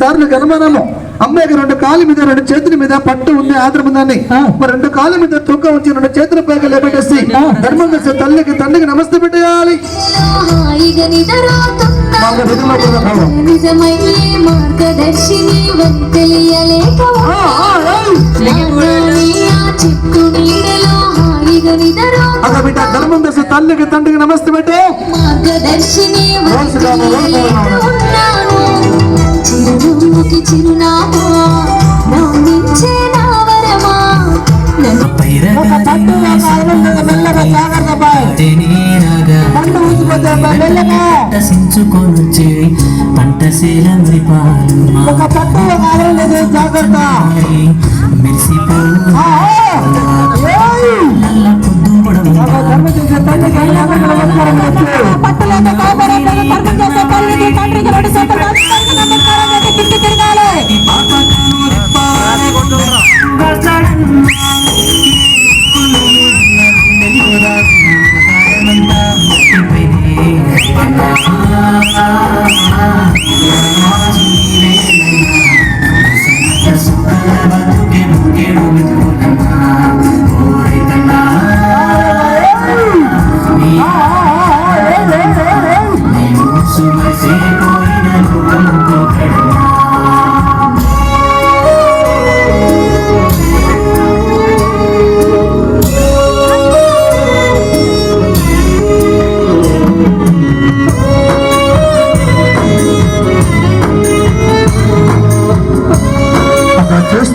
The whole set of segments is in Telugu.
సార్లు గణమానము అమ్మాయికి 2 కాళ్ళ మీద 2 చేతుల మీద పట్టు ఉంది ఆధారం ఉందని మరి 2 కాళ్ళ మీద తూక ఉంచి 2 చేతుల పైకి లేపెట్టేసి ధర్మం చేసే తల్లికి తండ్రికి నమస్తే పెట్టేయాలి. బిడ్డ ధర్మం చేసే తల్లికి తండ్రికి నమస్తే పెట్టే చిరునామా నవ్వించే నా వరమా సించుకొనొచ్చే పంటశీల జాగ్రత్త మెరిసిపోయి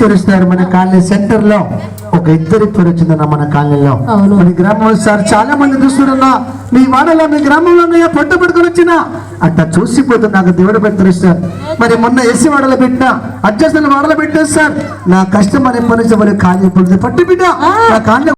చూస్తారు మన కాలనీ సెంటర్ లో ఒక ఇద్దరి పేరు వచ్చిందన్న మన కాలనీలో మన గ్రామంలో సార్ చాలా మంది చూస్తున్నా మీ వాడలో మీ గ్రామంలో పట్టు పెట్టుకుని వచ్చిన అట్లా చూసిపోతుంది నాకు దేవుడు పెడతారు సార్. మరి మొన్న ఎస్సీ వాడలో పెట్టిన అడ్జస్ట్ వాడలో పెట్టారు సార్. నా కష్టం అనే పని కాలనీ పట్టు బిడ్డ నా కాలనీ